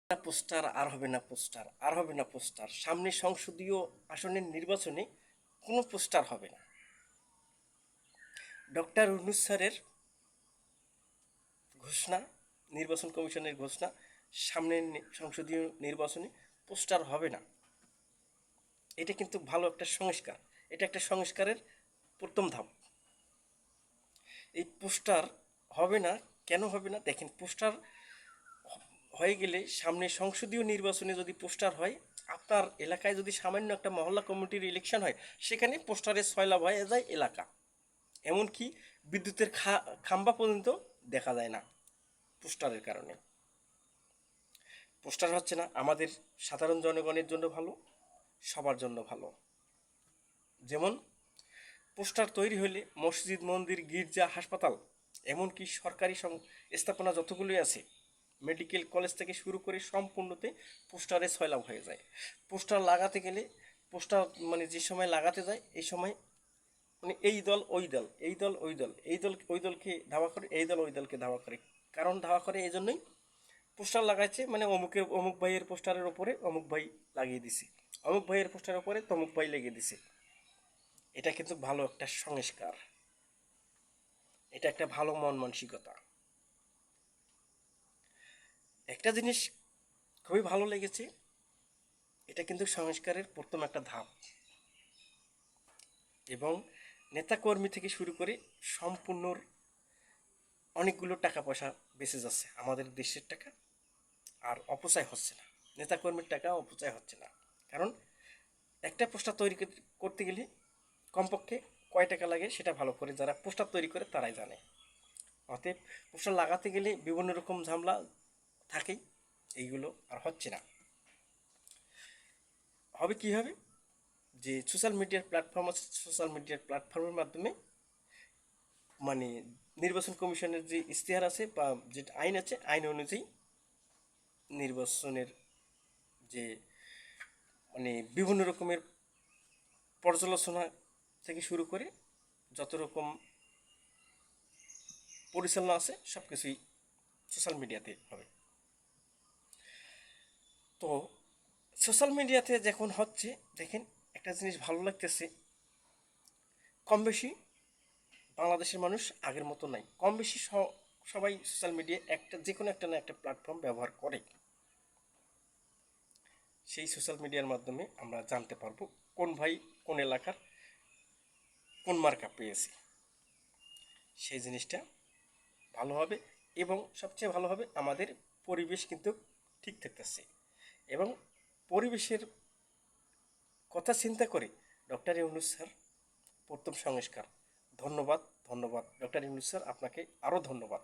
Poster আর হবে না, poster আর হবে না, পোস্টার সামনে সংসদীয় আসনের নির্বাচনে কোনো পোস্টার হবে না। ডক্টর ইউনূস স্যারের ঘোষণা, নির্বাচন কমিশনের ঘোষণা, সামনের সংসদীয় নির্বাচনে পোস্টার হবে না। এটা কিন্তু ভালো একটা সংস্কার, এটা একটা সংস্কারের প্রথম ধাপ। এই পোস্টার হবে না, কেন হবে না দেখেন, পোস্টার হয়ে গেলে সামনে সংসদীয় নির্বাচনে যদি পোস্টার হয়, আপনার এলাকায় যদি সামান্য একটা মহল্লা কমিটির ইলেকশন হয়, সেখানে পোস্টারের সয়লাভ হয়ে যায় এলাকা। এমনকি বিদ্যুতের খাম্বা পর্যন্ত দেখা যায় না পোস্টারের কারণে। পোস্টার হচ্ছে না, আমাদের সাধারণ জনগণের জন্য ভালো, সবার জন্য ভালো। যেমন পোস্টার তৈরি হলে মসজিদ, মন্দির, গির্জা, হাসপাতাল, এমনকি সরকারি স্থাপনা যতগুলোই আছে, মেডিকেল কলেজ থেকে শুরু করে সম্পূর্ণতে পোস্টারে সয়লাভ হয়ে যায়। পোস্টার লাগাতে গেলে, পোস্টার মানে যে সময় লাগাতে যায়, এই সময় মানে এই দল ওই দল, এই দল ওই দল, এই দল ওই দলকে ধাওয়া করে, এই দল ওই দলকে ধাওয়া করে। কারণ ধাওয়া করে এই জন্যই, পোস্টার লাগাইছে মানে অমুক ভাইয়ের পোস্টারের ওপরে অমুক ভাই লাগিয়ে দিছে, অমুক ভাইয়ের পোস্টারের ওপরে তমুক ভাই লাগিয়ে দিছে। এটা কিন্তু ভালো একটা সংস্কার, এটা একটা ভালো মন মানসিকতা। একটা জিনিস খুবই ভালো লেগেছে, এটা কিন্তু সংস্কারের প্রথম একটা ধাপ, এবং নেতাকর্মী থেকে শুরু করে সম্পূর্ণ অনেকগুলো টাকা পয়সা বেঁচে যাচ্ছে, আমাদের দেশের টাকা আর অপচয় হচ্ছে না, নেতাকর্মীর টাকা অপচয় হচ্ছে না। কারণ একটা পোস্টার তৈরি করতে গেলে কমপক্ষে কয় টাকা লাগে সেটা ভালো করে যারা পোস্টার তৈরি করে তারাই জানে। অতএব পোস্টার লাগাতে গেলে বিভিন্ন রকম ঝামেলা থাকেই, এইগুলো আর হচ্ছে না। হবে কি হবে, যে সোশ্যাল মিডিয়ার প্ল্যাটফর্ম আছে, সোশ্যাল মিডিয়ার প্ল্যাটফর্মের মাধ্যমে মানে নির্বাচন কমিশনের যে ইশতেহার আছে বা যে আইন আছে, আইন অনুযায়ী নির্বাচনের যে মানে বিভিন্ন রকমের পর্যালোচনা থেকে শুরু করে যত রকম পরিচালনা আছে সব কিছুই সোশ্যাল মিডিয়াতে হবে। তো সোশ্যাল মিডিয়াতে যখন হচ্ছে, দেখেন একটা জিনিস ভালো লাগতেছে, কম বেশি বাংলাদেশের মানুষ আগের মতো নাই, কম বেশি সবাই সোশ্যাল মিডিয়া একটা যে কোনো একটা না একটা প্ল্যাটফর্ম ব্যবহার করে। সেই সোশ্যাল মিডিয়ার মাধ্যমে আমরা জানতে পারবো কোন ভাই কোন এলাকার কোন মার্কা পেয়েছে, সেই জিনিসটা ভালো হবে। এবং সবচেয়ে ভালো হবে, আমাদের পরিবেশ কিন্তু ঠিক থাকতেছে, এবং পরিবেশের কথা চিন্তা করে ডক্টর ইউনূস স্যার প্রথম সংস্কার। ধন্যবাদ, ধন্যবাদ ডক্টর ইউনূস স্যার, আপনাকে আরও ধন্যবাদ।